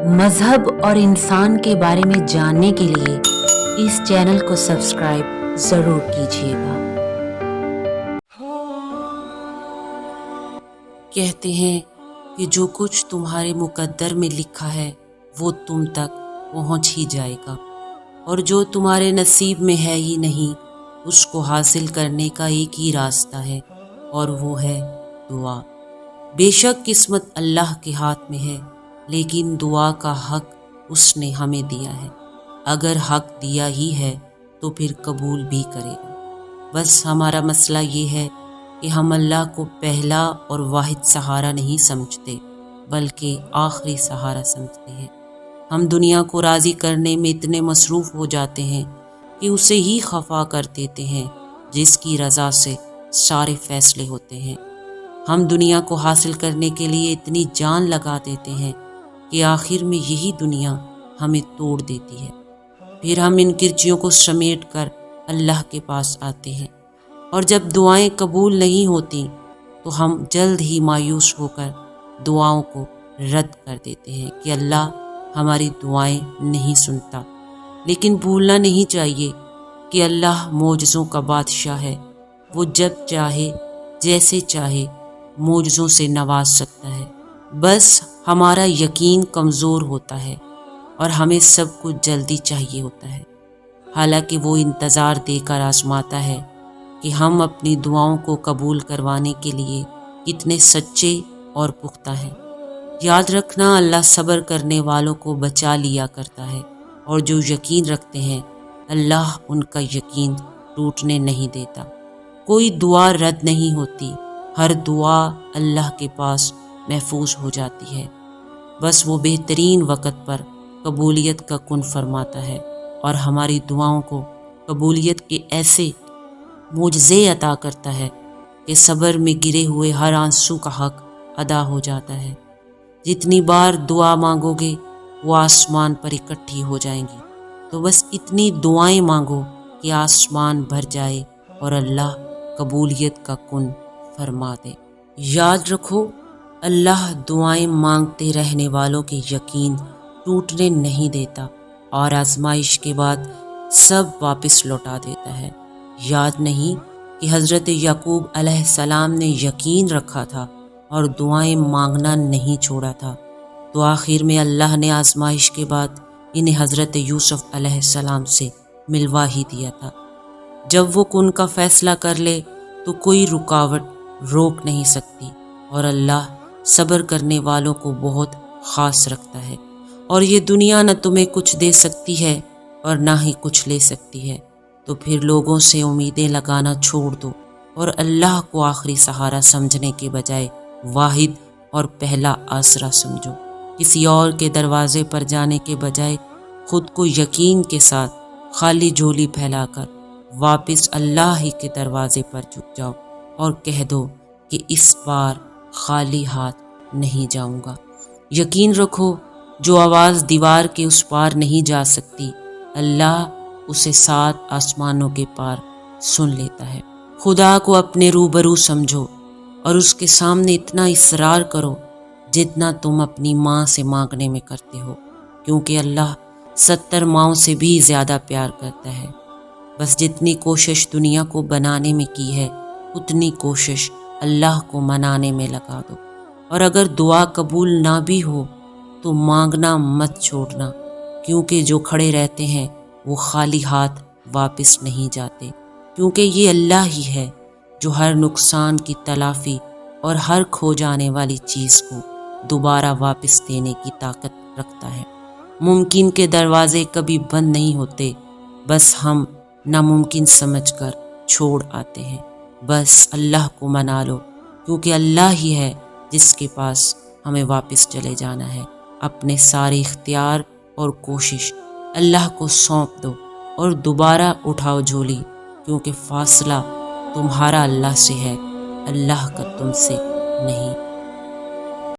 مذہب اور انسان کے بارے میں جاننے کے لیے اس چینل کو سبسکرائب ضرور کیجیے گا۔ کہتے ہیں کہ جو کچھ تمہارے مقدر میں لکھا ہے وہ تم تک پہنچ ہی جائے گا، اور جو تمہارے نصیب میں ہے ہی نہیں اس کو حاصل کرنے کا ایک ہی راستہ ہے، اور وہ ہے دعا۔ بے شک قسمت اللہ کے ہاتھ میں ہے، لیکن دعا کا حق اس نے ہمیں دیا ہے۔ اگر حق دیا ہی ہے تو پھر قبول بھی کرے گا۔ بس ہمارا مسئلہ یہ ہے کہ ہم اللہ کو پہلا اور واحد سہارا نہیں سمجھتے، بلکہ آخری سہارا سمجھتے ہیں۔ ہم دنیا کو راضی کرنے میں اتنے مصروف ہو جاتے ہیں کہ اسے ہی خفا کر دیتے ہیں جس کی رضا سے سارے فیصلے ہوتے ہیں۔ ہم دنیا کو حاصل کرنے کے لیے اتنی جان لگا دیتے ہیں کہ آخر میں یہی دنیا ہمیں توڑ دیتی ہے۔ پھر ہم ان کرچیوں کو سمیٹ کر اللہ کے پاس آتے ہیں، اور جب دعائیں قبول نہیں ہوتی تو ہم جلد ہی مایوس ہو کر دعاؤں کو رد کر دیتے ہیں کہ اللہ ہماری دعائیں نہیں سنتا۔ لیکن بھولنا نہیں چاہیے کہ اللہ معجزوں کا بادشاہ ہے۔ وہ جب چاہے جیسے چاہے معجزوں سے نواز سکتا ہے، بس ہمارا یقین کمزور ہوتا ہے اور ہمیں سب کچھ جلدی چاہیے ہوتا ہے۔ حالانکہ وہ انتظار دے کر آزماتا ہے کہ ہم اپنی دعاؤں کو قبول کروانے کے لیے کتنے سچے اور پختہ ہیں۔ یاد رکھنا، اللہ صبر کرنے والوں کو بچا لیا کرتا ہے، اور جو یقین رکھتے ہیں اللہ ان کا یقین ٹوٹنے نہیں دیتا۔ کوئی دعا رد نہیں ہوتی، ہر دعا اللہ کے پاس محفوظ ہو جاتی ہے۔ بس وہ بہترین وقت پر قبولیت کا کن فرماتا ہے، اور ہماری دعاؤں کو قبولیت کے ایسے معجزے عطا کرتا ہے کہ صبر میں گرے ہوئے ہر آنسو کا حق ادا ہو جاتا ہے۔ جتنی بار دعا مانگو گے وہ آسمان پر اکٹھی ہو جائیں گی، تو بس اتنی دعائیں مانگو کہ آسمان بھر جائے اور اللہ قبولیت کا کن فرما دے۔ یاد رکھو، اللہ دعائیں مانگتے رہنے والوں کے یقین ٹوٹنے نہیں دیتا، اور آزمائش کے بعد سب واپس لوٹا دیتا ہے۔ یاد نہیں کہ حضرت یعقوب علیہ السلام نے یقین رکھا تھا اور دعائیں مانگنا نہیں چھوڑا تھا، تو آخر میں اللہ نے آزمائش کے بعد انہیں حضرت یوسف علیہ السلام سے ملوا ہی دیا تھا۔ جب وہ کن کا فیصلہ کر لے تو کوئی رکاوٹ روک نہیں سکتی، اور اللہ صبر کرنے والوں کو بہت خاص رکھتا ہے۔ اور یہ دنیا نہ تمہیں کچھ دے سکتی ہے اور نہ ہی کچھ لے سکتی ہے، تو پھر لوگوں سے امیدیں لگانا چھوڑ دو، اور اللہ کو آخری سہارا سمجھنے کے بجائے واحد اور پہلا آسرا سمجھو۔ کسی اور کے دروازے پر جانے کے بجائے خود کو یقین کے ساتھ خالی جھولی پھیلا کر واپس اللہ ہی کے دروازے پر جھک جاؤ، اور کہہ دو کہ اس بار خالی ہاتھ نہیں جاؤں گا۔ یقین رکھو، جو آواز دیوار کے اس پار نہیں جا سکتی، اللہ اسے 7 آسمانوں کے پار سن لیتا ہے۔ خدا کو اپنے روبرو سمجھو اور اس کے سامنے اتنا اصرار کرو جتنا تم اپنی ماں سے مانگنے میں کرتے ہو، کیونکہ اللہ 70 ماؤں سے بھی زیادہ پیار کرتا ہے۔ بس جتنی کوشش دنیا کو بنانے میں کی ہے اتنی کوشش اللہ کو منانے میں لگا دو، اور اگر دعا قبول نہ بھی ہو تو مانگنا مت چھوڑنا، کیونکہ جو کھڑے رہتے ہیں وہ خالی ہاتھ واپس نہیں جاتے، کیونکہ یہ اللہ ہی ہے جو ہر نقصان کی تلافی اور ہر کھو جانے والی چیز کو دوبارہ واپس دینے کی طاقت رکھتا ہے۔ ممکن کے دروازے کبھی بند نہیں ہوتے، بس ہم ناممکن سمجھ کر چھوڑ آتے ہیں۔ بس اللہ کو منا لو، کیونکہ اللہ ہی ہے جس کے پاس ہمیں واپس چلے جانا ہے۔ اپنے سارے اختیار اور کوشش اللہ کو سونپ دو اور دوبارہ اٹھاؤ جھولی، کیونکہ فاصلہ تمہارا اللہ سے ہے، اللہ کا تم سے نہیں۔